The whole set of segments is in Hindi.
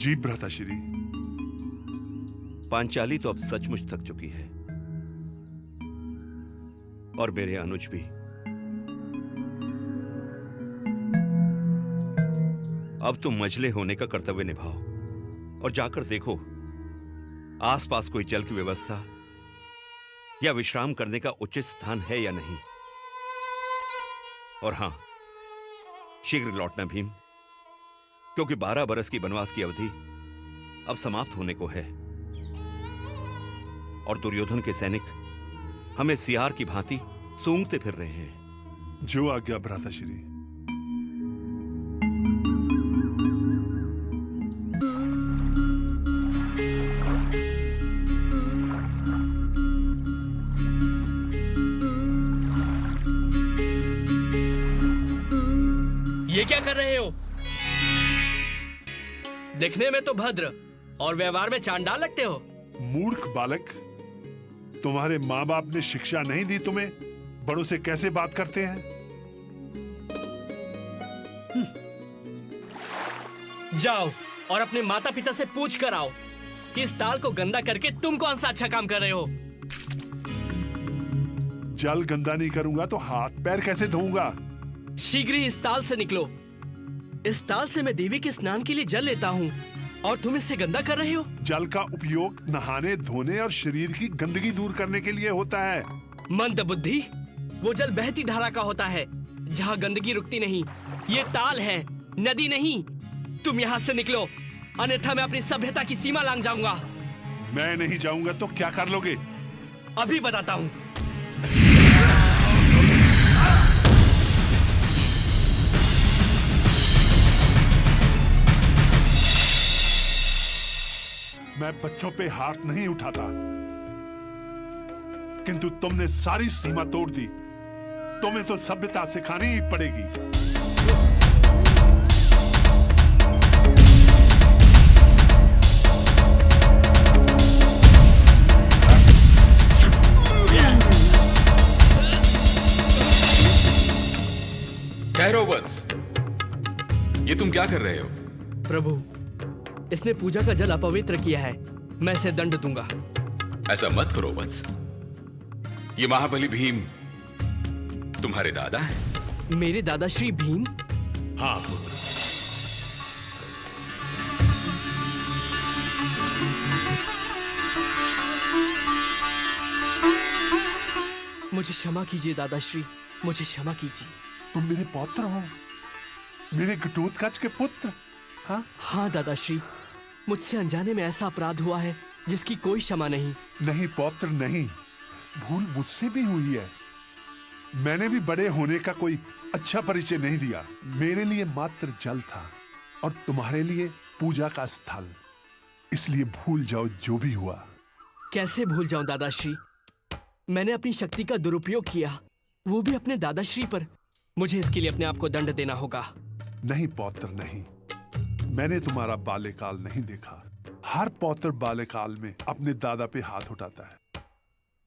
जी भ्राताश्री। पांचाली तो अब सचमुच थक चुकी है और मेरे अनुज भी। अब तुम मझले होने का कर्तव्य निभाओ और जाकर देखो आसपास कोई जल की व्यवस्था या विश्राम करने का उचित स्थान है या नहीं। और हां, शीघ्र लौटना भीम, क्योंकि 12 बरस की वनवास की अवधि अब समाप्त होने को है और दुर्योधन के सैनिक हमें सियार की भांति सूंघते फिर रहे हैं। जो आज्ञा भ्राताश्री। ये क्या कर रहे हो? दिखने में तो भद्र और व्यवहार में चांडाल लगते हो। मूर्ख बालक, तुम्हारे माँ बाप ने शिक्षा नहीं दी तुम्हें बड़ों से कैसे बात करते हैं? जाओ और अपने माता पिता से पूछ कर आओ कि इस ताल को गंदा करके तुम कौन सा अच्छा काम कर रहे हो। जल गंदा नहीं करूंगा तो हाथ पैर कैसे धोऊंगा? शीघ्र ही इस ताल से निकलो। इस ताल से मैं देवी के स्नान के लिए जल लेता हूँ और तुम इससे गंदा कर रहे हो। जल का उपयोग नहाने, धोने और शरीर की गंदगी दूर करने के लिए होता है। मंद बुद्धि, वो जल बहती धारा का होता है जहाँ गंदगी रुकती नहीं। ये ताल है, नदी नहीं। तुम यहाँ से निकलो, अन्यथा मैं अपनी सभ्यता की सीमा लांघ जाऊंगा। मैं नहीं जाऊंगा तो क्या कर लोगे? अभी बताता हूँ। मैं बच्चों पे हाथ नहीं उठाता, किंतु तुमने सारी सीमा तोड़ दी। तुम्हें तो सभ्यता सिखानी ही पड़ेगी। कैरोवत्स, ये तुम क्या कर रहे हो? प्रभु, इसने पूजा का जल अपवित्र किया है, मैं इसे दंड दूंगा। ऐसा मत करो वत्स। ये महाबली भीम तुम्हारे दादा हैं? मेरे दादाश्री भीम? हाँ पुत्र। मुझे क्षमा कीजिए दादाश्री, मुझे क्षमा कीजिए। तुम मेरे पौत्र हो, मेरे घटोत्कच के पुत्र। हाँ हाँ दादाश्री, मुझसे अनजाने में ऐसा अपराध हुआ है जिसकी कोई क्षमा नहीं। नहीं पौत्र नहीं, भूल मुझसे भी हुई है। मैंने भी बड़े होने का कोई अच्छा परिचय नहीं दिया। मेरे लिए मात्र जल था और तुम्हारे लिए पूजा का स्थल। इसलिए भूल जाओ जो भी हुआ। कैसे भूल जाऊं दादाश्री? मैंने अपनी शक्ति का दुरुपयोग किया, वो भी अपने दादाश्री पर। मुझे इसके लिए अपने आप को दंड देना होगा। नहीं पौत्र नहीं, मैंने तुम्हारा बाल्यकाल नहीं देखा। हर पौत्र बाल्यकाल में अपने दादा पे हाथ उठाता है।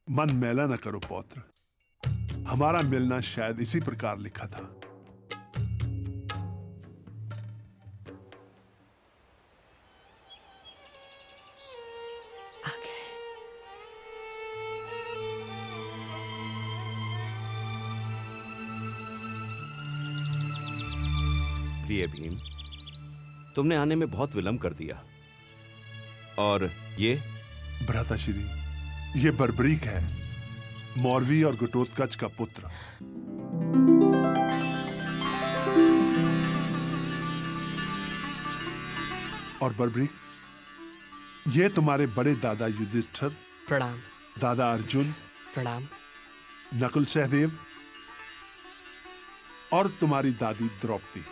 मन मैला न करो पौत्र, हमारा मिलना शायद इसी प्रकार लिखा था। प्रिय भीम, तुमने आने में बहुत विलंब कर दिया। और ये भ्राताश्री, ये बर्बरीक है, मौरवी और घटोत्कच का पुत्र। और बर्बरीक, ये तुम्हारे बड़े दादा युधिष्ठिर, प्रणाम। दादा अर्जुन, प्रणाम। नकुल सहदेव और तुम्हारी दादी द्रौपदी।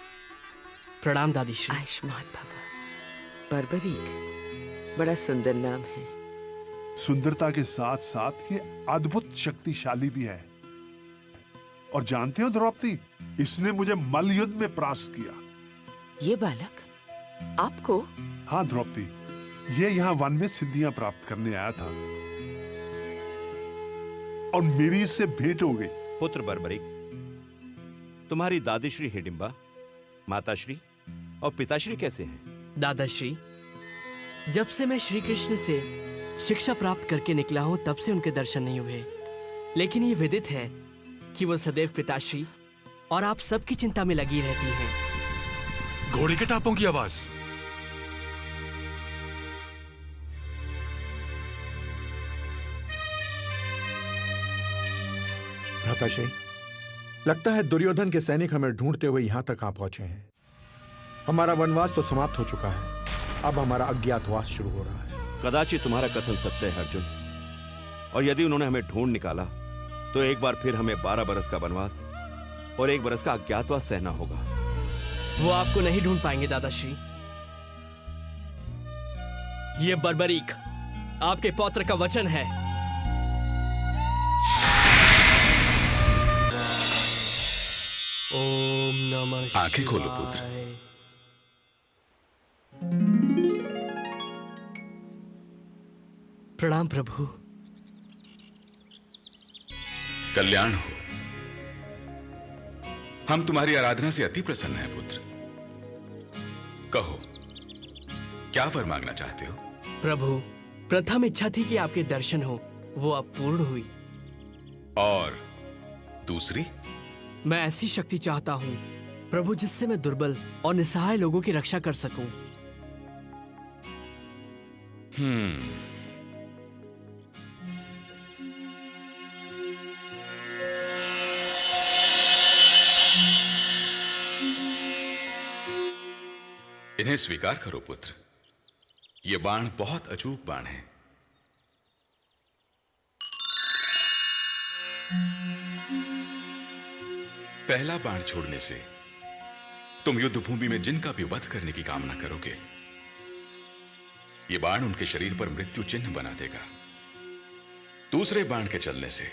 प्रणाम दादी श्री। आयुष्मान भव। बर्बरीक बड़ा सुंदर नाम है। सुंदरता के साथ साथ ये अद्भुत शक्तिशाली भी है। और जानते हो द्रौपदी, इसने मुझे मल्ल युद्ध में परास्त किया। ये बालक आपको? हाँ द्रौपदी, ये यहाँ वन में सिद्धियां प्राप्त करने आया था और मेरी इससे भेंट हो गई। पुत्र बर्बरीक, तुम्हारी दादीश्री हिडिंबा, माताश्री और पिताश्री कैसे हैं? दादाश्री, जब से मैं श्री कृष्ण से शिक्षा प्राप्त करके निकला हूं तब से उनके दर्शन नहीं हुए। लेकिन ये विदित है कि वो सदैव पिताश्री और आप सबकी चिंता में लगी रहती हैं। घोड़े के टापों की आवाज। भ्राताश्री, लगता है दुर्योधन के सैनिक हमें ढूंढते हुए यहां तक आ पहुंचे हैं। हमारा वनवास तो समाप्त हो चुका है, अब हमारा अज्ञातवास शुरू हो रहा है। कदाचित तुम्हारा कथन सत्य है अर्जुन, और यदि उन्होंने हमें ढूंढ निकाला तो एक बार फिर हमें 12 बरस का वनवास और 1 बरस का अज्ञातवास सहना होगा। वो आपको नहीं ढूंढ पाएंगे दादाश्री। ये बर्बरीक आपके पौत्र का वचन है। ओम नमः। आंखें खोलो पुत्र। प्रणाम प्रभु। कल्याण हो। हम तुम्हारी आराधना से अति प्रसन्न हैं पुत्र। कहो, क्या वर मांगना चाहते हो? प्रभु, प्रथम इच्छा थी कि आपके दर्शन हो, वो अब पूर्ण हुई। और दूसरी? मैं ऐसी शक्ति चाहता हूँ प्रभु जिससे मैं दुर्बल और निसहाय लोगों की रक्षा कर सकूं। इन्हें स्वीकार करो पुत्र। ये बाण बहुत अचूक बाण है। पहला बाण छोड़ने से तुम युद्ध भूमि में जिनका भी वध करने की कामना करोगे, यह बाण उनके शरीर पर मृत्यु चिन्ह बना देगा। दूसरे बाण के चलने से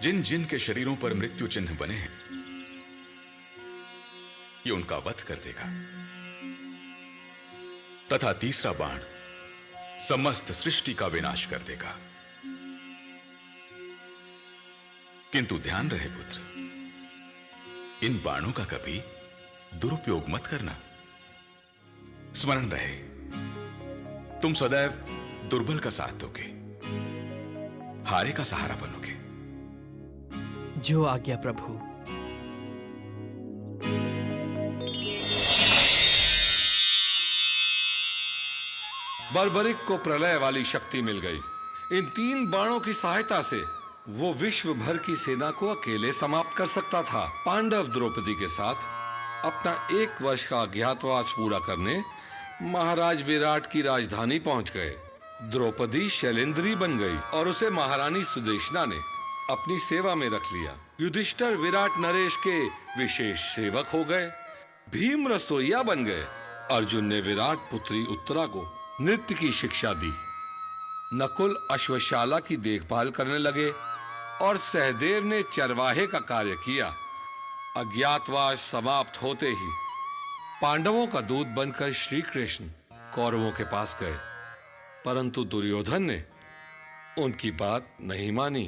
जिन जिन के शरीरों पर मृत्यु चिन्ह बने हैं, यह उनका वध कर देगा। तथा तीसरा बाण समस्त सृष्टि का विनाश कर देगा। किंतु ध्यान रहे पुत्र, इन बाणों का कभी दुरुपयोग मत करना। स्मरण रहे, तुम सदैव दुर्बल का साथ दोगे, हारे का सहारा बनोगे। जो आज्ञा प्रभु। बर्बरिक को प्रलय वाली शक्ति मिल गई। इन 3 बाणों की सहायता से वो विश्व भर की सेना को अकेले समाप्त कर सकता था। पांडव द्रौपदी के साथ अपना 1 वर्ष का अज्ञातवास पूरा करने महाराज विराट की राजधानी पहुंच गए। द्रौपदी शैलेंद्री बन गई और उसे महारानी सुदेशना ने अपनी सेवा में रख लिया। युधिष्ठिर विराट नरेश के विशेष सेवक हो गए। भीम रसोइया बन गए। अर्जुन ने विराट पुत्री उत्तरा को नृत्य की शिक्षा दी। नकुल अश्वशाला की देखभाल करने लगे और सहदेव ने चरवाहे का कार्य किया। अज्ञातवास समाप्त होते ही पांडवों का दूत बनकर श्री कृष्ण कौरवों के पास गए, परंतु दुर्योधन ने उनकी बात नहीं मानी।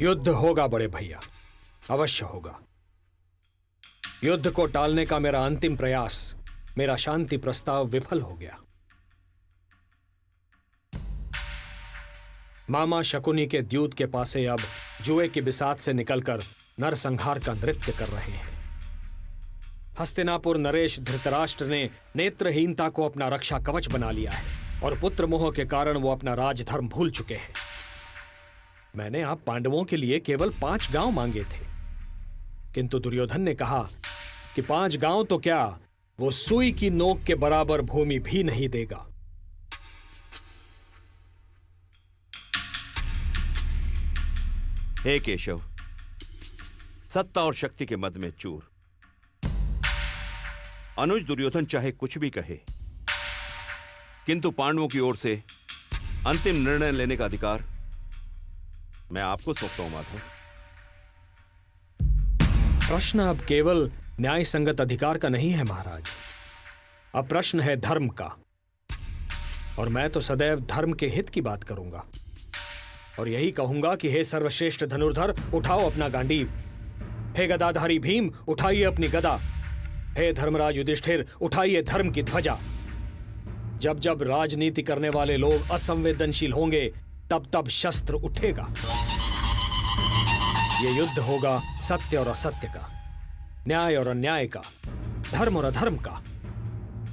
युद्ध होगा बड़े भैया, अवश्य होगा। युद्ध को टालने का मेरा अंतिम प्रयास, मेरा शांति प्रस्ताव विफल हो गया। मामा शकुनी के द्यूत के पासे अब जुए की बिसात से निकलकर नरसंहार का नृत्य कर रहे हैं। हस्तिनापुर नरेश धृतराष्ट्र ने नेत्रहीनता को अपना रक्षा कवच बना लिया है और पुत्र मोह के कारण वो अपना राजधर्म भूल चुके हैं। मैंने आप पांडवों के लिए केवल 5 गांव मांगे थे, किंतु दुर्योधन ने कहा कि 5 गांव तो क्या, वो सुई की नोक के बराबर भूमि भी नहीं देगा। हे केशव, सत्ता और शक्ति के मद में चूर। अनुज दुर्योधन चाहे कुछ भी कहे, किंतु पांडवों की ओर से अंतिम निर्णय लेने का अधिकार मैं आपको सौंपता हूं माधव। प्रश्न अब केवल न्याय संगत अधिकार का नहीं है महाराज, अब प्रश्न है धर्म का। और मैं तो सदैव धर्म के हित की बात करूंगा और यही कहूंगा कि हे सर्वश्रेष्ठ धनुर्धर, उठाओ अपना गांडीव। हे गदाधारी भीम, उठाइए अपनी गदा। हे धर्मराज युधिष्ठिर, उठाइए धर्म की ध्वजा। जब जब राजनीति करने वाले लोग असंवेदनशील होंगे तब तब शस्त्र उठेगा। ये युद्ध होगा सत्य और असत्य का, न्याय और अन्याय का, धर्म और अधर्म का।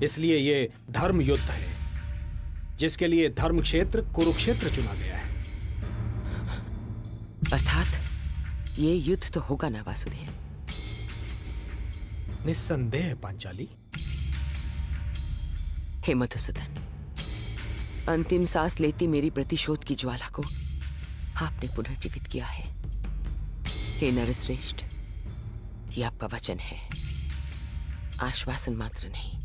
इसलिए ये धर्म युद्ध है, जिसके लिए धर्म क्षेत्र कुरुक्षेत्र चुना गया है। अर्थात ये युद्ध तो होगा ना वासुदेव? निस्संदेह पांचाली। हे मधुसूदन, अंतिम सांस लेती मेरी प्रतिशोध की ज्वाला को आपने पुनर्जीवित किया है। हे नरश्रेष्ठ, ये आपका वचन है, आश्वासन मात्र नहीं।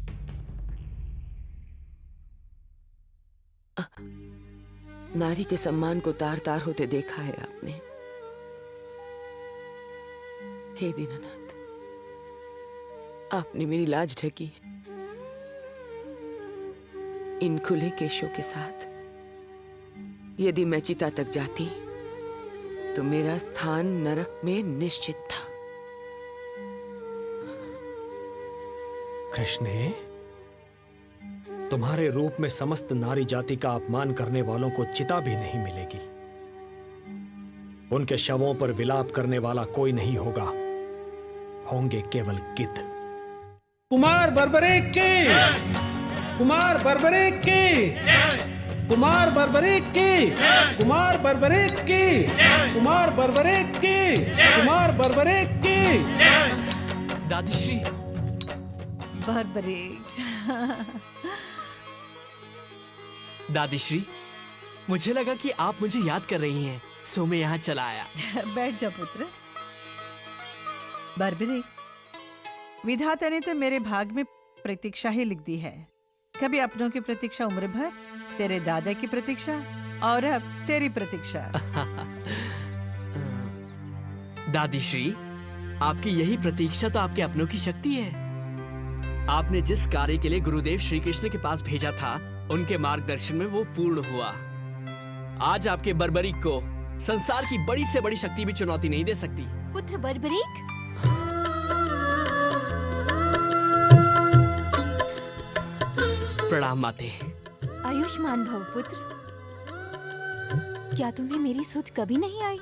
नारी के सम्मान को तार तार होते देखा है आपने। हे दीनानाथ, आपने मेरी लाज ढकी। इन खुले केशों के साथ यदि मैं चिता तक जाती तो मेरा स्थान नरक में निश्चित था। कृष्णे, तुम्हारे रूप में समस्त नारी जाति का अपमान करने वालों को चिता भी नहीं मिलेगी। उनके शवों पर विलाप करने वाला कोई नहीं होगा, होंगे केवल गिद्ध। कुमार बर्बरीक की, कुमार बर्बरीक की, कुमार बर्बरीक की, कुमार बर्बरीक की, कुमार बर्बरीक की, कुमार बर्बरीक की। दादीश्री। बर्बरीक। दादीश्री, मुझे लगा कि आप मुझे याद कर रही हैं, सो मैं यहाँ चला आया। बैठ जा पुत्र। बर्बरीक, विधाता ने तो मेरे भाग में प्रतीक्षा ही लिख दी है। कभी अपनों की प्रतीक्षा उम्र भर, तेरे दादा की प्रतीक्षा, और अब तेरी प्रतीक्षा। दादीश्री, आपकी यही प्रतीक्षा तो आपके अपनों की शक्ति है। आपने जिस कार्य के लिए गुरुदेव श्री कृष्ण के पास भेजा था, उनके मार्गदर्शन में वो पूर्ण हुआ। आज आपके बर्बरीक को संसार की बड़ी से बड़ी शक्ति भी चुनौती नहीं दे सकती। पुत्र बर्बरीक, प्रणाम माते। आयुष्मान भव पुत्र। क्या तुम्हें मेरी सुध कभी नहीं आई?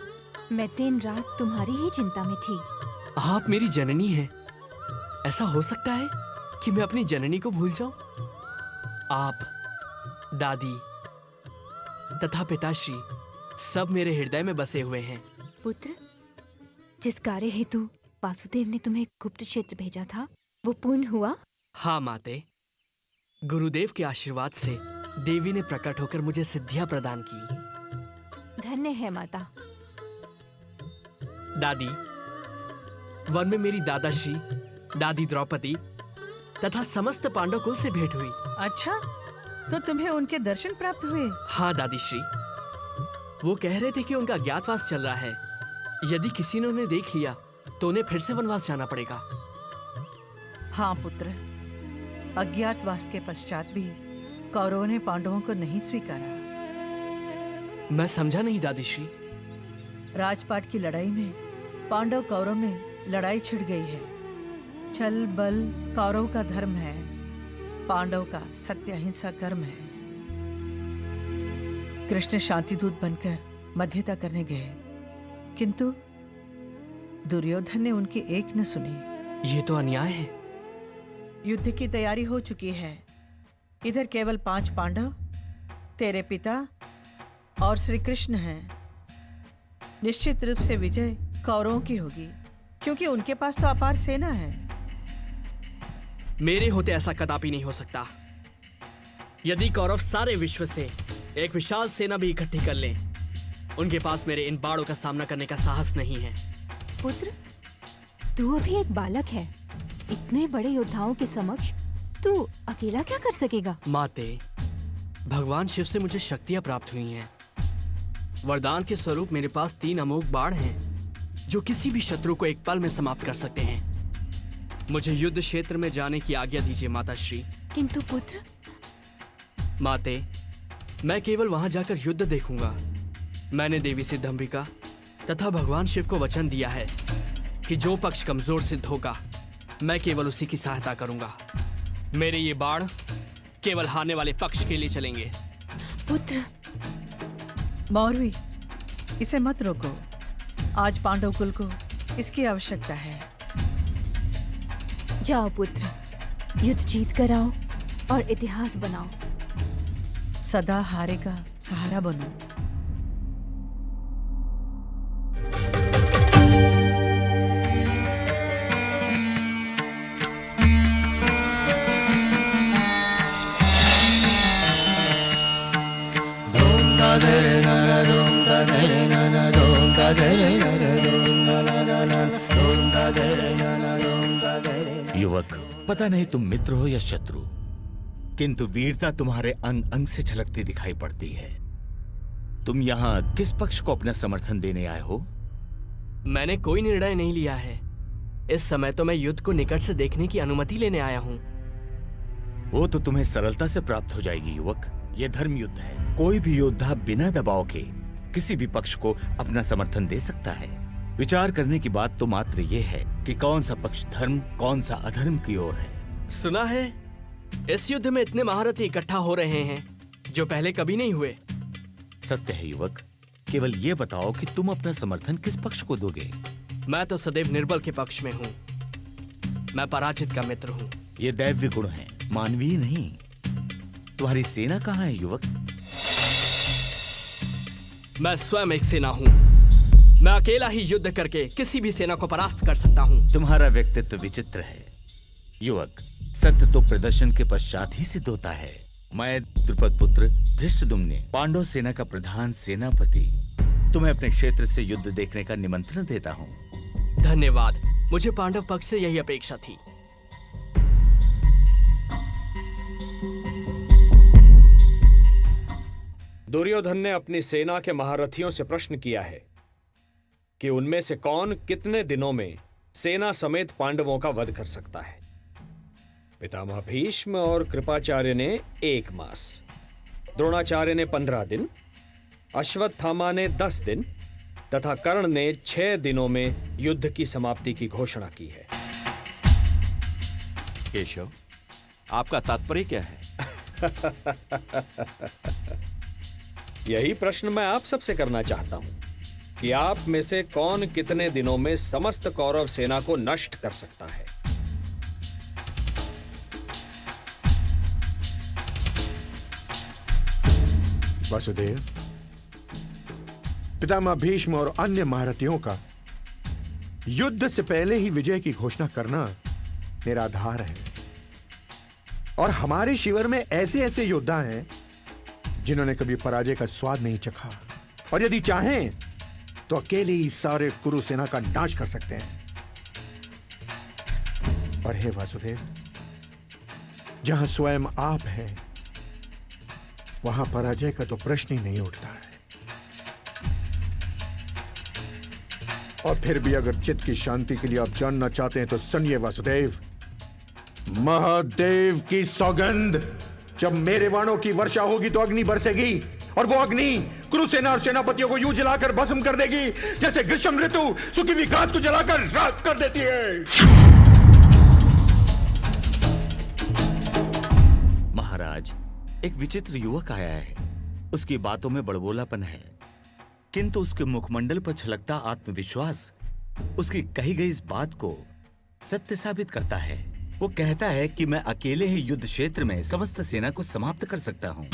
मैं दिन रात तुम्हारी ही चिंता में थी। आप मेरी जननी हैं। ऐसा हो सकता है कि मैं अपनी जननी को भूल जाऊं? आप, दादी तथा पिताश्री सब मेरे हृदय में बसे हुए हैं। पुत्र, जिस कार्य हेतु वासुदेव ने तुम्हें गुप्त क्षेत्र भेजा था, वो पूर्ण हुआ? हाँ माते, गुरुदेव के आशीर्वाद से देवी ने प्रकट होकर मुझे सिद्धियां प्रदान की। धन्य है माता। दादी, वन में मेरी दादाश्री, दादी द्रौपदी तथा समस्त पांडव कुल से भेंट हुई। अच्छा, तो तुम्हें उनके दर्शन प्राप्त हुए? हाँ दादीश्री, वो कह रहे थे कि उनका अज्ञातवास चल रहा है। यदि किसी ने उन्हें देख लिया तो उन्हें फिर से वनवास जाना पड़ेगा। हाँ पुत्र, अज्ञातवास के पश्चात भी कौरवों ने पांडवों को नहीं स्वीकारा। मैं समझा नहीं दादीश्री। राजपाट की लड़ाई में पांडव कौरव में लड़ाई छिड़ गई है। छल बल कौरव का धर्म है, पांडव का सत्य अहिंसा कर्म है। कृष्ण शांतिदूत बनकर मध्यता करने गए, किंतु दुर्योधन ने उनकी एक न सुनी। ये तो अन्याय है। युद्ध की तैयारी हो चुकी है। इधर केवल 5 पांडव, तेरे पिता और श्री कृष्ण हैं। निश्चित रूप से विजय कौरवों की होगी, क्योंकि उनके पास तो अपार सेना है। मेरे होते ऐसा कदापि नहीं हो सकता। यदि कौरव सारे विश्व से एक विशाल सेना भी इकट्ठी कर लें, उनके पास मेरे इन बाणों का सामना करने का साहस नहीं है। पुत्र, तू अभी एक बालक है। इतने बड़े योद्धाओं के समक्ष तू अकेला क्या कर सकेगा? माते, भगवान शिव से मुझे शक्तियां प्राप्त हुई हैं। वरदान के स्वरूप मेरे पास 3 अमोघ बाण हैं, जो किसी भी शत्रु को एक पल में समाप्त कर सकते हैं। मुझे युद्ध क्षेत्र में जाने की आज्ञा दीजिए माताश्री। किंतु पुत्र। माते, मैं केवल वहां जाकर युद्ध देखूंगा। मैंने देवी सिद्धंबिका तथा भगवान शिव को वचन दिया है कि जो पक्ष कमजोर सिद्ध होगा, मैं केवल उसी की सहायता करूंगा। मेरे ये बाण केवल हारने वाले पक्ष के लिए चलेंगे। पुत्र, मौरवी, इसे मत रोको। आज पांडव कुल को इसकी आवश्यकता है। जाओ पुत्र, युद्ध जीत कर आओ और इतिहास बनाओ। सदा हारे का सहारा बनो। युवक, पता नहीं तुम मित्र हो या शत्रु, किंतु वीरता तुम्हारे अंग अंग से झलकती दिखाई पड़ती है। तुम यहाँ किस पक्ष को अपना समर्थन देने आए हो? मैंने कोई निर्णय नहीं लिया है। इस समय तो मैं युद्ध को निकट से देखने की अनुमति लेने आया हूँ। वो तो तुम्हें सरलता से प्राप्त हो जाएगी युवक। ये धर्म युद्ध है। कोई भी योद्धा बिना दबाव के किसी भी पक्ष को अपना समर्थन दे सकता है। विचार करने की बात तो मात्र ये है कि कौन सा पक्ष धर्म, कौन सा अधर्म की ओर है। सुना है इस युद्ध में इतने महारथी इकट्ठा हो रहे हैं जो पहले कभी नहीं हुए। सत्य है युवक, केवल ये बताओ कि तुम अपना समर्थन किस पक्ष को दोगे? मैं तो सदैव निर्बल के पक्ष में हूँ। मैं पराजित का मित्र हूँ। ये दैव्य गुण है, मानवीय नहीं। तुम्हारी सेना कहाँ है युवक? मैं स्वयं एक सेना हूँ। मैं अकेला ही युद्ध करके किसी भी सेना को परास्त कर सकता हूँ। तुम्हारा व्यक्तित्व विचित्र है युवक। सत्य तो प्रदर्शन के पश्चात ही सिद्ध होता है। मैं द्रुपद पुत्र धृष्टद्युम्न, पांडव सेना का प्रधान सेनापति, तुम्हें अपने क्षेत्र से युद्ध देखने का निमंत्रण देता हूँ। धन्यवाद। मुझे पांडव पक्ष से यही अपेक्षा थी। दुर्योधन ने अपनी सेना के महारथियों से प्रश्न किया है कि उनमें से कौन कितने दिनों में सेना समेत पांडवों का वध कर सकता है। पितामह भीष्म और कृपाचार्य ने 1 मास, द्रोणाचार्य ने 15 दिन, अश्वत्थामा ने 10 दिन तथा कर्ण ने 6 दिनों में युद्ध की समाप्ति की घोषणा की है। केशव, आपका तात्पर्य क्या है? यही प्रश्न मैं आप सबसे करना चाहता हूं कि आप में से कौन कितने दिनों में समस्त कौरव सेना को नष्ट कर सकता है। वासुदेव, पितामह भीष्म और अन्य महारथियों का युद्ध से पहले ही विजय की घोषणा करना मेरा आधार है। और हमारे शिविर में ऐसे ऐसे योद्धा हैं जिन्होंने कभी पराजय का स्वाद नहीं चखा, और यदि चाहें तो अकेले ही सारे कुरु सेना का नाश कर सकते हैं। और हे वासुदेव, जहां स्वयं आप हैं वहां पराजय का तो प्रश्न ही नहीं उठता है। और फिर भी अगर चित्त की शांति के लिए आप जानना चाहते हैं तो सुनिए वासुदेव, महादेव की सौगंध, जब मेरे बाणों की वर्षा होगी तो अग्नि बरसेगी, और वो अग्नि कुरुसेना और सेनापतियों को यूं जलाकर भस्म कर देगी जैसे ग्रीष्म ऋतु सूखी हुई घास को जलाकर राख कर देती है। महाराज, एक विचित्र युवक आया है। उसकी बातों में बड़बोलापन है, किंतु उसके मुखमंडल पर छलकता आत्मविश्वास उसकी कही गई इस बात को सत्य साबित करता है। वो कहता है कि मैं अकेले ही युद्ध क्षेत्र में समस्त सेना को समाप्त कर सकता हूं।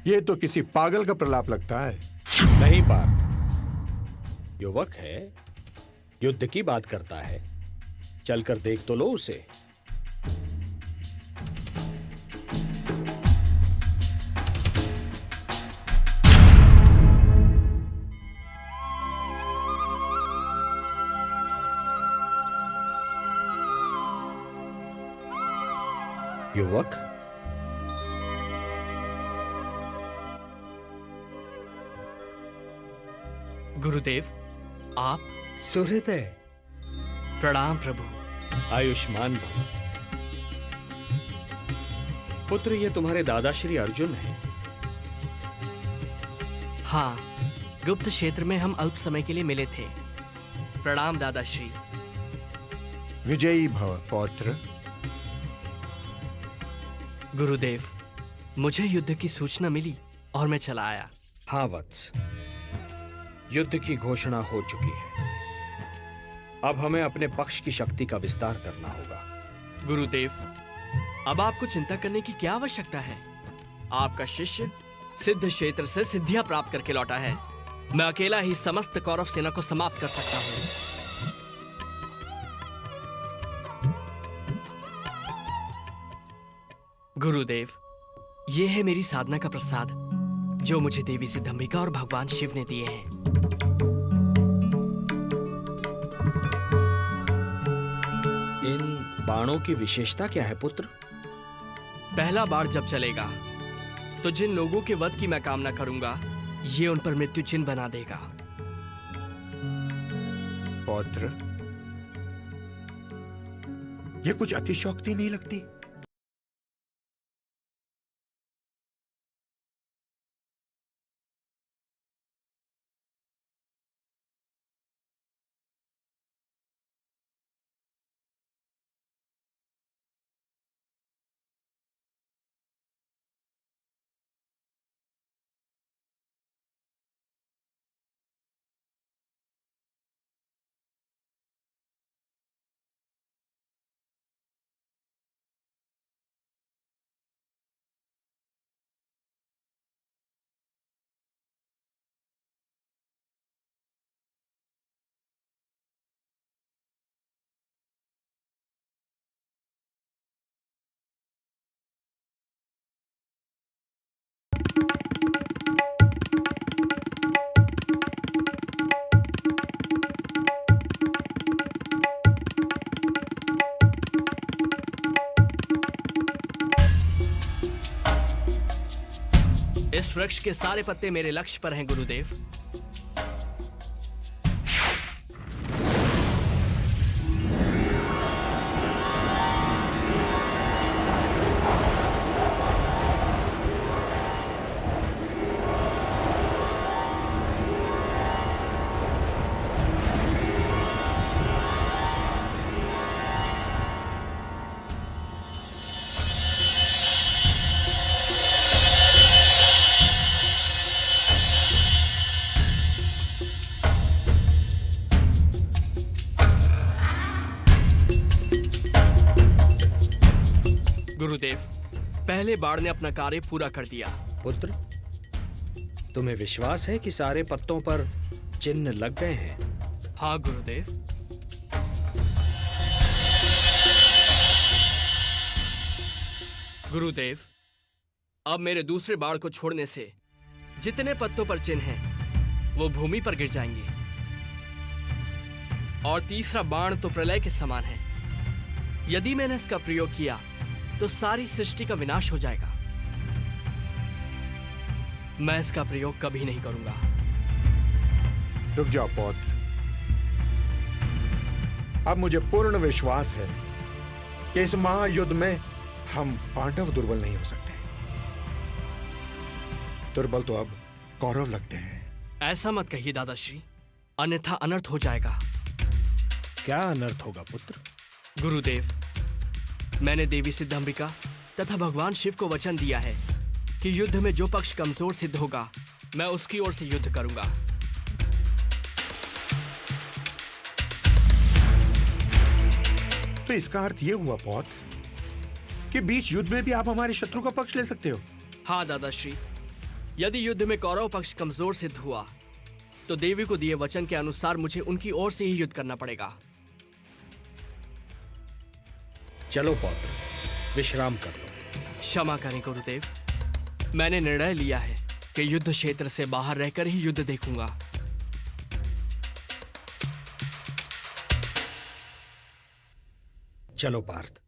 ये तो किसी पागल का प्रलाप लगता है। नहीं पार्थ, युवक है, युद्ध की बात करता है। चलकर देख तो लो उसे। युवक, गुरुदेव, आप? सुहृदय, प्रणाम प्रभु। आयुष्मान भव। पुत्र, ये तुम्हारे दादा श्री अर्जुन हैं। हाँ, गुप्त क्षेत्र में हम अल्प समय के लिए मिले थे। प्रणाम दादाश्री। विजयी भव पौत्र। गुरुदेव, मुझे युद्ध की सूचना मिली और मैं चला आया। हाँ वत्स, युद्ध की घोषणा हो चुकी है। अब हमें अपने पक्ष की शक्ति का विस्तार करना होगा। गुरुदेव, अब आपको चिंता करने की क्या आवश्यकता है? आपका शिष्य सिद्ध क्षेत्र से सिद्धियां प्राप्त करके लौटा है। मैं अकेला ही समस्त कौरव सेना को समाप्त कर सकता हूं। गुरुदेव, यह है मेरी साधना का प्रसाद जो मुझे देवी सिद्धंबिका और भगवान शिव ने दिए हैं। इन बाणों की विशेषता क्या है पुत्र? पहला बाण जब चलेगा तो जिन लोगों के वध की मैं कामना करूंगा, ये उन पर मृत्यु चिन्ह बना देगा। पौत्र, ये कुछ अतिशयोक्ति नहीं लगती? इस वृक्ष के सारे पत्ते मेरे लक्ष्य पर हैं गुरुदेव। गुरुदेव, पहले बाण ने अपना कार्य पूरा कर दिया। पुत्र, तुम्हें विश्वास है कि सारे पत्तों पर चिन्ह लग गए हैं? हाँ गुरुदेव। गुरुदेव, अब मेरे दूसरे बाण को छोड़ने से जितने पत्तों पर चिन्ह हैं, वो भूमि पर गिर जाएंगे। और तीसरा बाण तो प्रलय के समान है। यदि मैंने इसका प्रयोग किया तो सारी सृष्टि का विनाश हो जाएगा। मैं इसका प्रयोग कभी नहीं करूंगा। रुक जाओ पौत्र, अब मुझे पूर्ण विश्वास है कि इस महायुद्ध में हम पांडव दुर्बल नहीं हो सकते। दुर्बल तो अब कौरव लगते हैं। ऐसा मत कहिए दादाश्री, अन्यथा अनर्थ हो जाएगा। क्या अनर्थ होगा पुत्र? गुरुदेव, मैंने देवी सिद्धंबिका तथा भगवान शिव को वचन दिया है कि युद्ध में जो पक्ष कमजोर सिद्ध होगा, मैं उसकी ओर से युद्ध करूंगा। तो इसका अर्थ यह हुआ पौत्र कि बीच युद्ध में भी आप हमारे शत्रु का पक्ष ले सकते हो? हाँ दादाश्री, यदि युद्ध में कौरव पक्ष कमजोर सिद्ध हुआ तो देवी को दिए वचन के अनुसार मुझे उनकी ओर से ही युद्ध करना पड़ेगा। चलो पौत्र, विश्राम कर लो। क्षमा करें गुरुदेव, मैंने निर्णय लिया है कि युद्ध क्षेत्र से बाहर रहकर ही युद्ध देखूंगा। चलो पार्थ।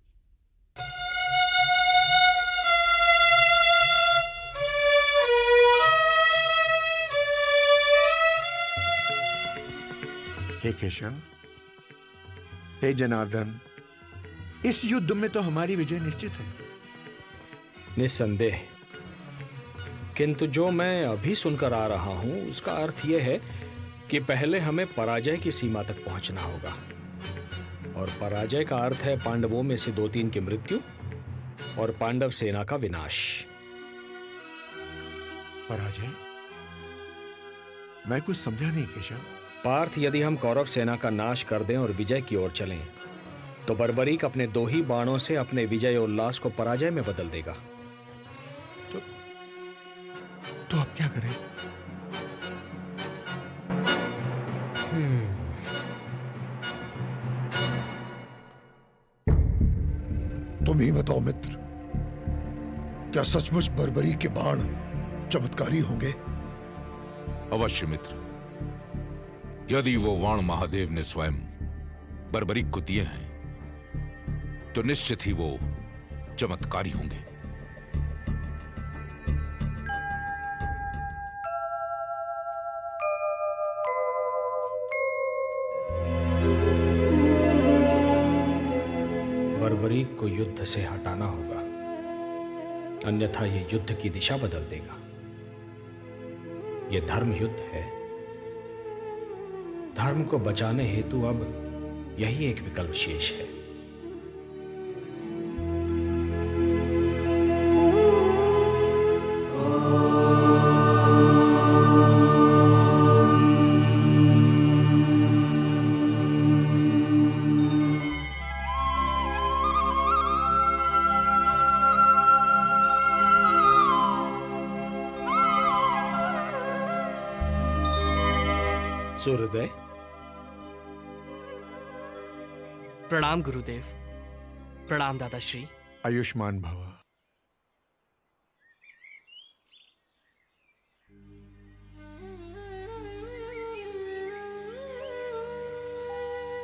हे केशव, हे जनार्दन, इस युद्ध में तो हमारी विजय निश्चित है। निस्संदेह, किंतु जो मैं अभी सुनकर आ रहा हूं उसका अर्थ यह है कि पहले हमें पराजय की सीमा तक पहुंचना होगा और पराजय का अर्थ है पांडवों में से 2-3 की मृत्यु और पांडव सेना का विनाश। पराजय? मैं कुछ समझा नहीं केशव। पार्थ, यदि हम कौरव सेना का नाश कर दें और विजय की ओर चलें, तो बर्बरीक अपने 2 ही बाणों से अपने विजय उल्लास को पराजय में बदल देगा। तो अब क्या करें? तुम ही बताओ मित्र, क्या सचमुच बर्बरी के बाण चमत्कारी होंगे? अवश्य मित्र। यदि वो बाण महादेव ने स्वयं बर्बरीक को दिए हैं, तो निश्चित ही वो चमत्कारी होंगे। बर्बरीक को युद्ध से हटाना होगा, अन्यथा ये युद्ध की दिशा बदल देगा। ये धर्म युद्ध है। धर्म को बचाने हेतु अब यही एक विकल्प शेष है। सूर्योदय। प्रणाम गुरुदेव। प्रणाम दादाश्री। आयुष्मान भव।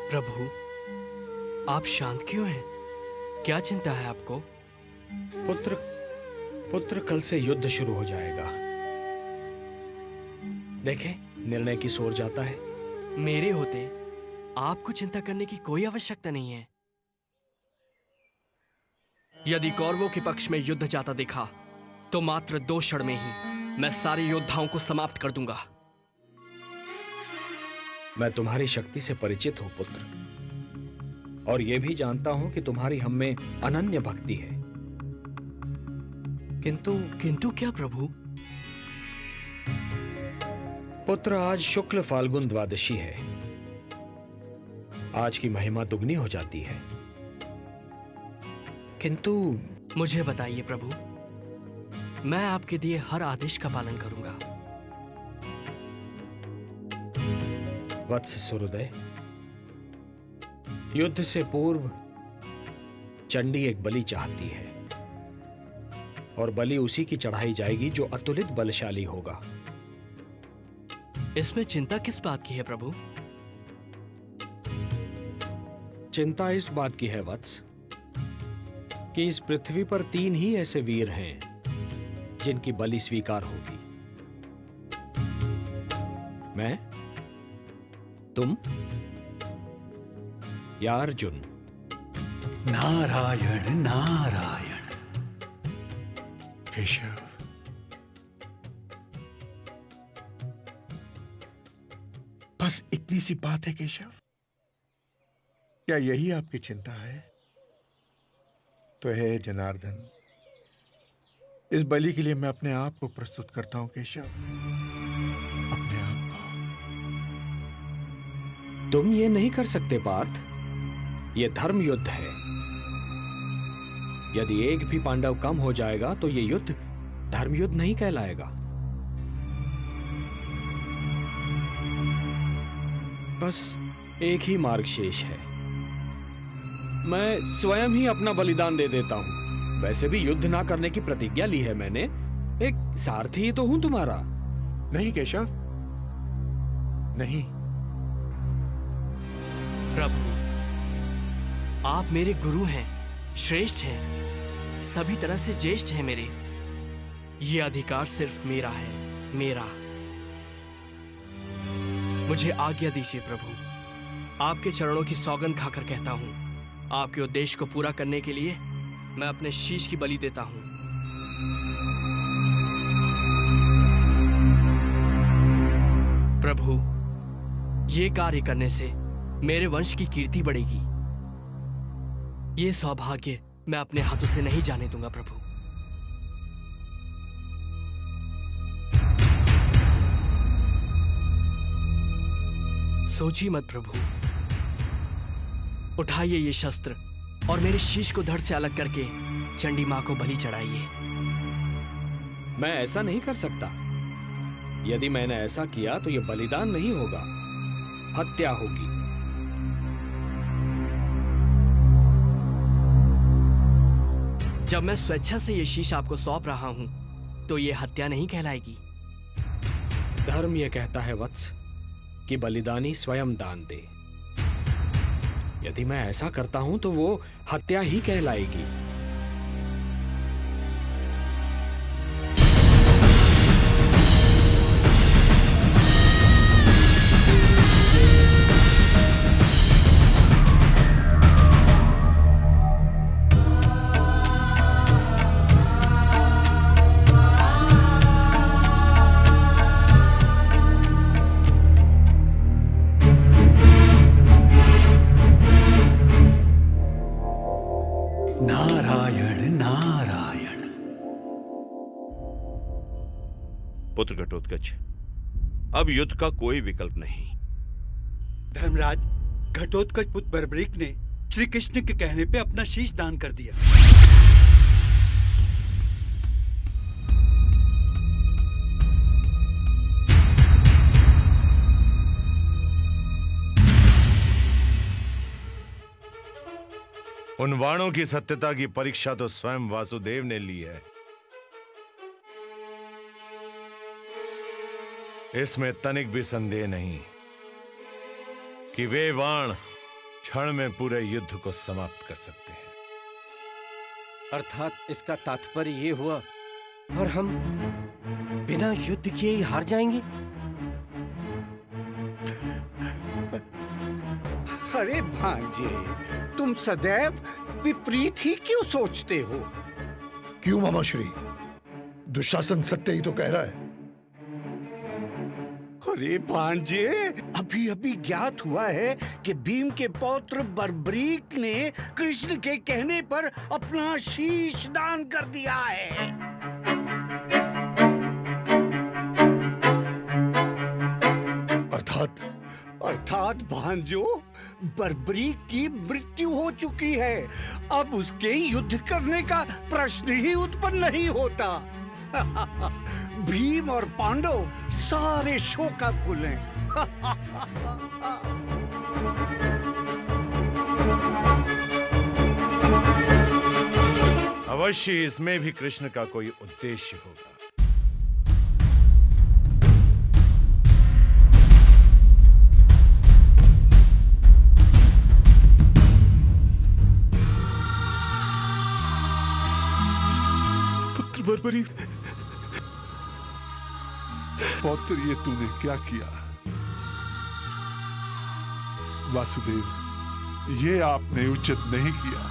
प्रभु, आप शांत क्यों हैं? क्या चिंता है आपको? पुत्र कल से युद्ध शुरू हो जाएगा। देखें, निर्णय की ओर जाता है। मेरे होते आपको चिंता करने की कोई आवश्यकता नहीं है। यदि कौरवों के पक्ष में युद्ध जाता दिखा, तो मात्र 2 क्षण में ही मैं सारे योद्धाओं को समाप्त कर दूंगा। मैं तुम्हारी शक्ति से परिचित हूं पुत्र, और यह भी जानता हूं कि तुम्हारी हम में अनन्य भक्ति है। किंतु क्या प्रभु? पुत्र, आज शुक्ल फाल्गुन द्वादशी है। आज की महिमा दुगनी हो जाती है। किंतु मुझे बताइए प्रभु, मैं आपके दिए हर आदेश का पालन करूंगा। वत्स सूर्योदय, युद्ध से पूर्व चंडी एक बलि चाहती है, और बलि उसी की चढ़ाई जाएगी जो अतुलित बलशाली होगा। इसमें चिंता किस बात की है प्रभु? चिंता इस बात की है वत्स कि इस पृथ्वी पर 3 ही ऐसे वीर हैं जिनकी बलि स्वीकार होगी। मैं, तुम या अर्जुन। नारायण नारायण। केशव, बस इतनी सी बात है केशव? क्या यही आपकी चिंता है? तो है जनार्दन, इस बलि के लिए मैं अपने आप को प्रस्तुत करता हूं केशव, अपने आप को। तुम ये नहीं कर सकते पार्थ, ये धर्म युद्ध है। यदि एक भी पांडव कम हो जाएगा तो ये युद्ध धर्म युद्ध नहीं कहलाएगा। बस एक ही मार्ग शेष है। मैं स्वयं ही अपना बलिदान दे देता हूं। वैसे भी युद्ध ना करने की प्रतिज्ञा ली है मैंने। एक सारथी ही तो हूं तुम्हारा। नहीं केशव, नहीं। प्रभु, आप मेरे गुरु हैं, श्रेष्ठ हैं, सभी तरह से ज्येष्ठ हैं मेरे। ये अधिकार सिर्फ मेरा है, मेरा। मुझे आज्ञा दीजिए प्रभु। आपके चरणों की सौगंध खाकर कहता हूं, आपके उद्देश्य को पूरा करने के लिए मैं अपने शीश की बलि देता हूं। प्रभु, ये कार्य करने से मेरे वंश की कीर्ति बढ़ेगी, ये सौभाग्य मैं अपने हाथों से नहीं जाने दूंगा प्रभु। सोचिए मत प्रभु, उठाइए ये शस्त्र और मेरे शीश को धड़ से अलग करके चंडी मां को बलि चढ़ाइए। मैं ऐसा नहीं कर सकता। यदि मैंने ऐसा किया तो यह बलिदान नहीं होगा, हत्या होगी। जब मैं स्वेच्छा से ये शीश आपको सौंप रहा हूं तो ये हत्या नहीं कहलाएगी। धर्म यह कहता है वत्स कि बलिदानी स्वयं दान दे। यदि मैं ऐसा करता हूं तो वो हत्या ही कहलाएगी। पुत्र घटोत्कच, अब युद्ध का कोई विकल्प नहीं। धर्मराज, घटोत्कच पुत्र बर्बरीक ने श्री कृष्ण के कहने पे अपना शीश दान कर दिया। उन बाणों की सत्यता की परीक्षा तो स्वयं वासुदेव ने ली है। इसमें तनिक भी संदेह नहीं कि वे बाण क्षण में पूरे युद्ध को समाप्त कर सकते हैं। अर्थात इसका तात्पर्य ये हुआ और हम बिना युद्ध किए ही हार जाएंगे। अरे भांजे, तुम सदैव विपरीत ही क्यों सोचते हो? क्यों मामाश्री, दुशासन सत्य ही तो कह रहा है। अरे भांजे, अभी अभी ज्ञात हुआ है कि भीम के पौत्र बर्बरीक ने कृष्ण के कहने पर अपना शीश दान कर दिया है। अर्थात भांजो, बर्बरीक की मृत्यु हो चुकी है। अब उसके युद्ध करने का प्रश्न ही उत्पन्न नहीं होता। भीम और पांडव सारे शोकाकुल हैं। अवश्य इसमें भी कृष्ण का कोई उद्देश्य होगा। पुत्र बर्बरीक, पौत्र, ये तूने क्या किया? वासुदेव, ये आपने उचित नहीं किया।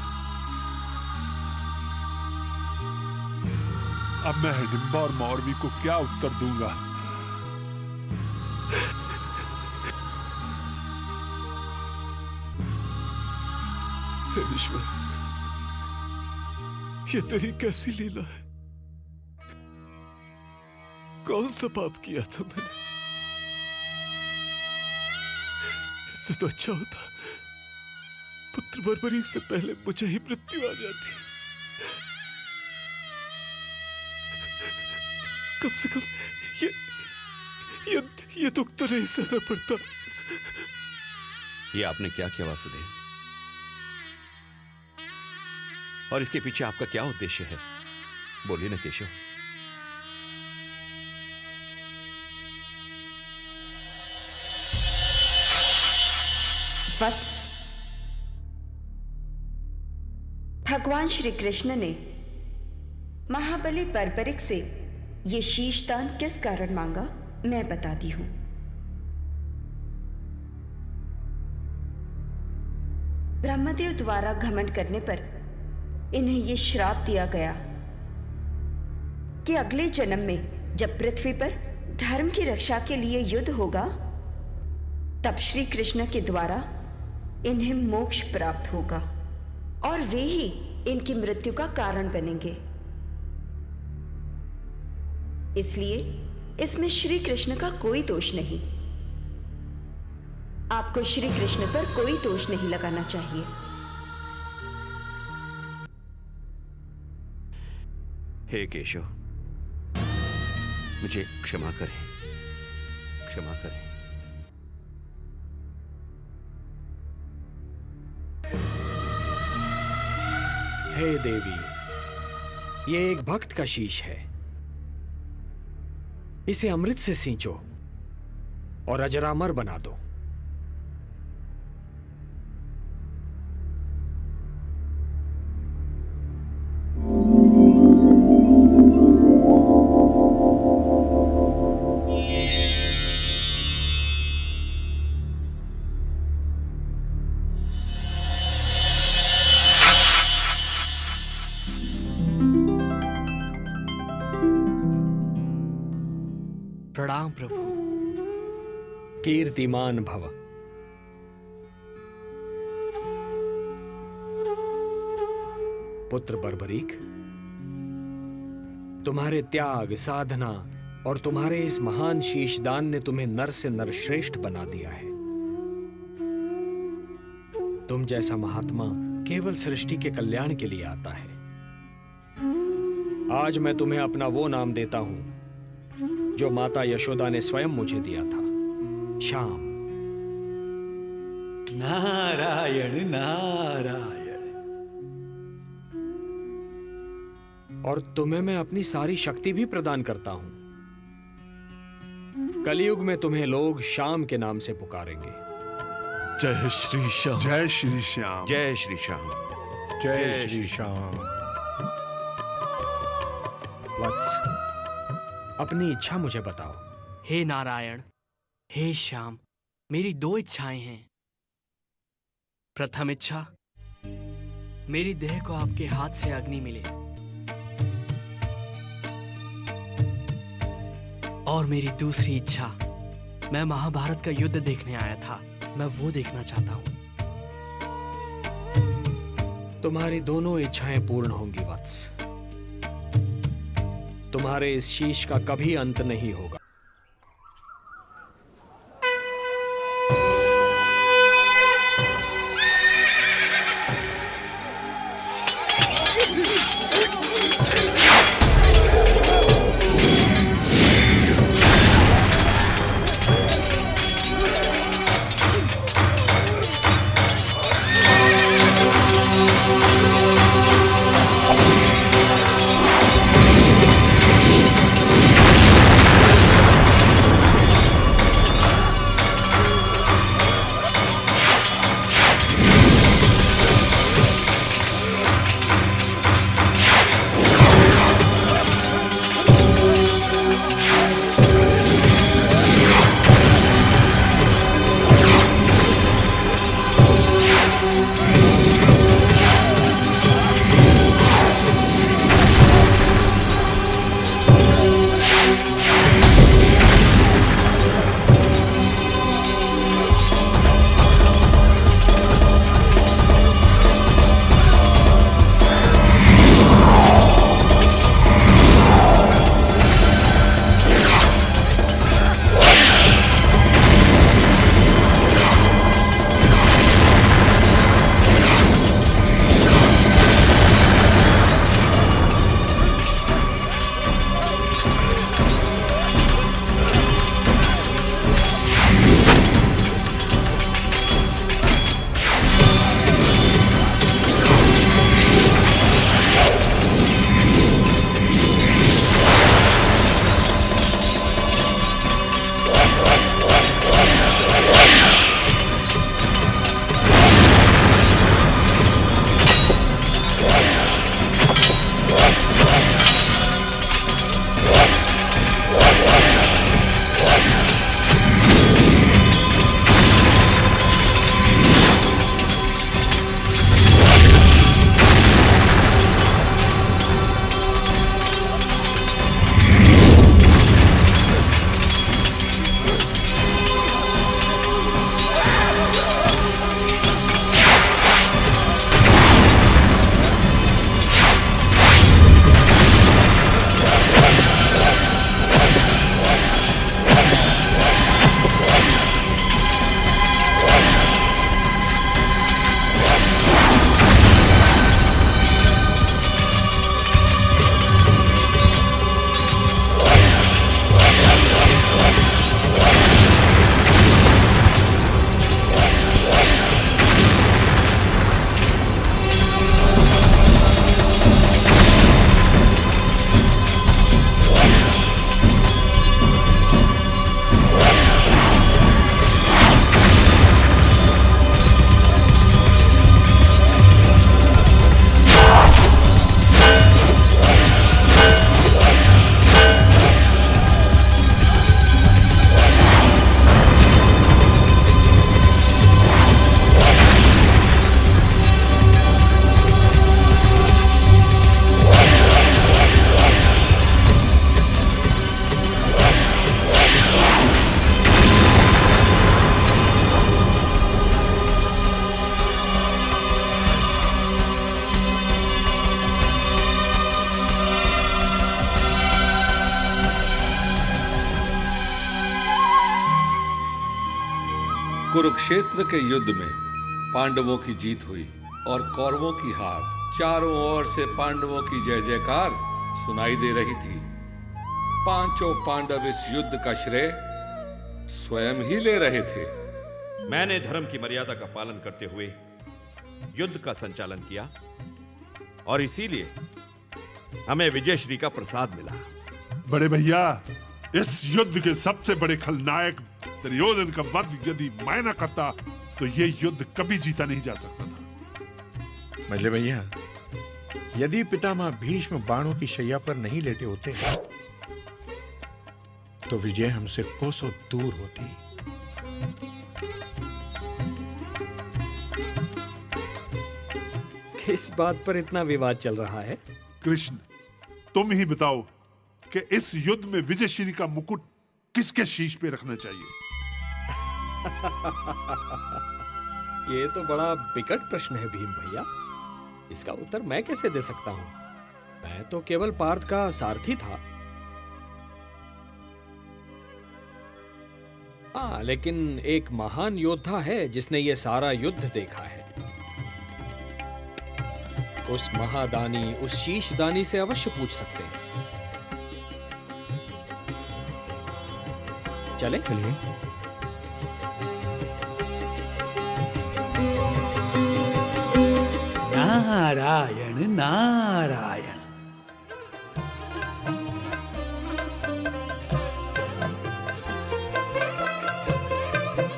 अब मैं हिडिंबा और मौरवी को क्या उत्तर दूंगा? हे ईश्वर, ये तेरी कैसी लीला है? कौन सा पाप किया था मैंने? इससे तो अच्छा होता पुत्र बर्बरीक से पहले मुझे ही मृत्यु आ जाती। कम से कम ये दुख तो नहीं सहना पड़ता। ये आपने क्या किया वासुदेव? और इसके पीछे आपका क्या उद्देश्य है? बोलिए ना केशव। वत्स, भगवान श्री कृष्ण ने महाबली बर्बरीक से ये शीशदान किस कारण मांगा, मैं बताती हूं। ब्रह्मदेव द्वारा घमंड करने पर इन्हें ये श्राप दिया गया कि अगले जन्म में जब पृथ्वी पर धर्म की रक्षा के लिए युद्ध होगा, तब श्री कृष्ण के द्वारा इन्हें मोक्ष प्राप्त होगा और वे ही इनकी मृत्यु का कारण बनेंगे। इसलिए इसमें श्री कृष्ण का कोई दोष नहीं। आपको श्री कृष्ण पर कोई दोष नहीं लगाना चाहिए। हे केशव, मुझे क्षमा करें, क्षमा करें। हे देवी, ये एक भक्त का शीश है। इसे अमृत से सींचो और अजरामर बना दो। प्रणाम प्रभु। कीर्तिमान भव। पुत्र बर्बरीक, तुम्हारे त्याग, साधना और तुम्हारे इस महान शीशदान ने तुम्हें नर से नरश्रेष्ठ बना दिया है। तुम जैसा महात्मा केवल सृष्टि के कल्याण के लिए आता है। आज मैं तुम्हें अपना वो नाम देता हूं जो माता यशोदा ने स्वयं मुझे दिया था, श्याम। नारायण नारायण। और तुम्हें मैं अपनी सारी शक्ति भी प्रदान करता हूं। कलयुग में तुम्हें लोग श्याम के नाम से पुकारेंगे। जय श्री श्याम। जय श्री श्याम। जय श्री श्याम। जय श्री श्याम। वत्स, अपनी इच्छा मुझे बताओ। हे नारायण, हे श्याम, मेरी 2 इच्छाएं हैं। प्रथम इच्छा, मेरी देह को आपके हाथ से अग्नि मिले, और मेरी दूसरी इच्छा, मैं महाभारत का युद्ध देखने आया था, मैं वो देखना चाहता हूं। तुम्हारी दोनों इच्छाएं पूर्ण होंगी वत्स। तुम्हारे इस शीश का कभी अंत नहीं होगा। कुरुक्षेत्र के युद्ध में पांडवों की जीत हुई और कौरवों की हार। चारों ओर से पांडवों की जय जयकार सुनाई दे रही थी। पांचों पांडव इस युद्ध का श्रेय स्वयं ही ले रहे थे। मैंने धर्म की मर्यादा का पालन करते हुए युद्ध का संचालन किया और इसीलिए हमें विजयश्री का प्रसाद मिला। बड़े भैया, इस युद्ध के सबसे बड़े खलनायक दुर्योधन का वध यदि मैं न करता तो ये युद्ध कभी जीता नहीं जा सकता था। मजले भैया, यदि पितामह भीष्म बाणों की शैया पर नहीं लेटे होते तो विजय हमसे कोसों दूर होती। किस बात पर इतना विवाद चल रहा है? कृष्ण, तुम ही बताओ कि इस युद्ध में विजयश्री का मुकुट किसके शीश पे रखना चाहिए? ये तो बड़ा विकट प्रश्न है भीम भैया। इसका उत्तर मैं कैसे दे सकता हूं? मैं तो केवल पार्थ का सारथी था। हाँ, लेकिन एक महान योद्धा है जिसने ये सारा युद्ध देखा है। उस महादानी, उस शीशदानी से अवश्य पूछ सकते हैं। चले? चलिए। नारायण नारायण।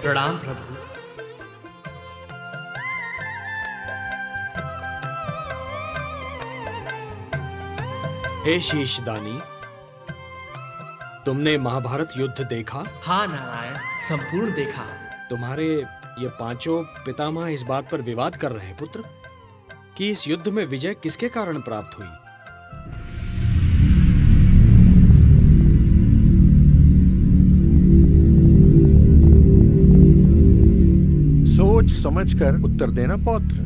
प्रणाम प्रभु। हे शीशदानी, तुमने महाभारत युद्ध देखा? हाँ नारायण, संपूर्ण देखा। तुम्हारे ये पांचों पितामह इस बात पर विवाद कर रहे हैं पुत्र कि इस युद्ध में विजय किसके कारण प्राप्त हुई। सोच समझकर उत्तर देना पौत्र।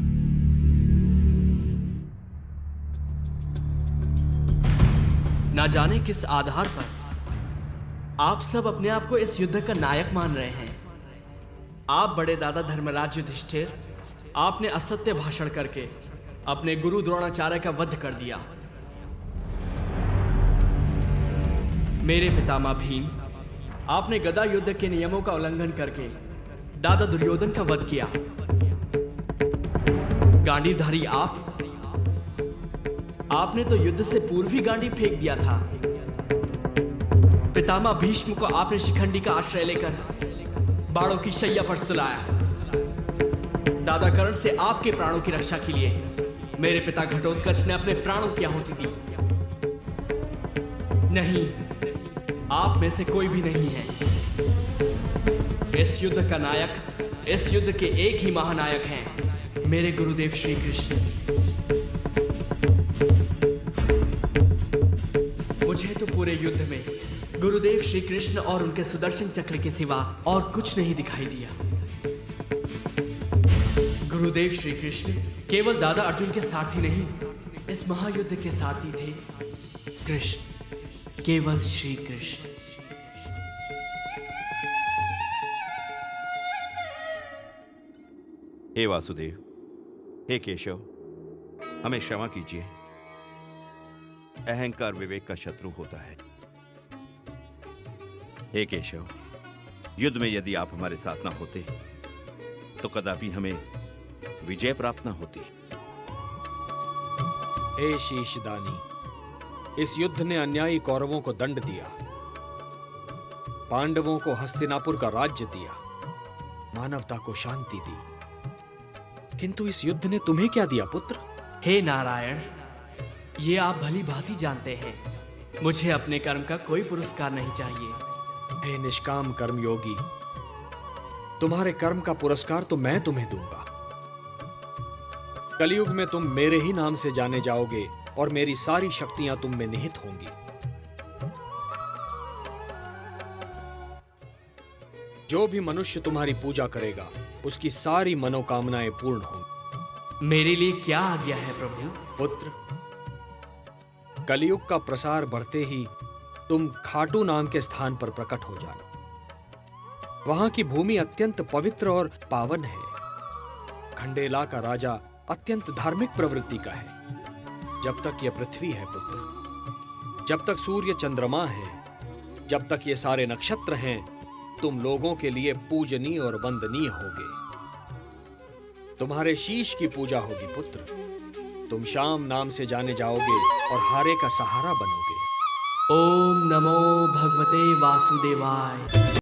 ना जाने किस आधार पर आप सब अपने आप को इस युद्ध का नायक मान रहे हैं। आप बड़े दादा धर्मराज युधिष्ठिर, आपने असत्य भाषण करके अपने गुरु द्रोणाचार्य का वध कर दिया। मेरे पितामह भीम, आपने गदा युद्ध के नियमों का उल्लंघन करके दादा दुर्योधन का वध किया। गांडीवधारी आपने तो युद्ध से पूर्व ही गांडी फेंक दिया था। पितामह भीष्म को आपने शिखंडी का आश्रय लेकर बाणों की शैया पर सुलाया। दादा कर्ण से आपके प्राणों की रक्षा के लिए मेरे पिता घटोत्कच ने अपने प्राणों की आहुति दी। नहीं, आप में से कोई भी नहीं है। इस युद्ध का नायक, इस युद्ध के एक ही महानायक हैं, मेरे गुरुदेव श्री कृष्ण। मुझे तो पूरे युद्ध में गुरुदेव श्री कृष्ण और उनके सुदर्शन चक्र के सिवा और कुछ नहीं दिखाई दिया। गुरुदेव श्री कृष्ण केवल दादा अर्जुन के सारथी नहीं, इस महायुद्ध के सारथी थे। कृष्ण, केवल श्री कृष्ण। हे वासुदेव, हे केशव, हमें क्षमा कीजिए। अहंकार विवेक का शत्रु होता है। हे केशव, युद्ध में यदि आप हमारे साथ ना होते तो कदापि हमें विजय प्राप्त ना होती। हे शीशदानी, इस युद्ध ने अन्यायी कौरवों को दंड दिया, पांडवों को हस्तिनापुर का राज्य दिया, मानवता को शांति दी, किंतु इस युद्ध ने तुम्हें क्या दिया पुत्र? हे नारायण, ये आप भली भांति जानते हैं, मुझे अपने कर्म का कोई पुरस्कार नहीं चाहिए। हे निष्काम कर्मयोगी, तुम्हारे कर्म का पुरस्कार तो मैं तुम्हें दूंगा। कलयुग में तुम मेरे ही नाम से जाने जाओगे और मेरी सारी शक्तियां तुम में निहित होंगी। जो भी मनुष्य तुम्हारी पूजा करेगा उसकी सारी मनोकामनाएं पूर्ण होंगी। मेरे लिए क्या आज्ञा है प्रभु? पुत्र, कलयुग का प्रसार बढ़ते ही तुम खाटू नाम के स्थान पर प्रकट हो जाना। वहां की भूमि अत्यंत पवित्र और पावन है। खंडेला का राजा अत्यंत धार्मिक प्रवृत्ति का है। जब तक यह पृथ्वी है पुत्र, जब तक सूर्य चंद्रमा है, जब तक ये सारे नक्षत्र हैं, तुम लोगों के लिए पूजनीय और वंदनीय होगे। तुम्हारे शीश की पूजा होगी पुत्र। तुम श्याम नाम से जाने जाओगे और हारे का सहारा बनोगे। ओम नमो भगवते वासुदेवाय।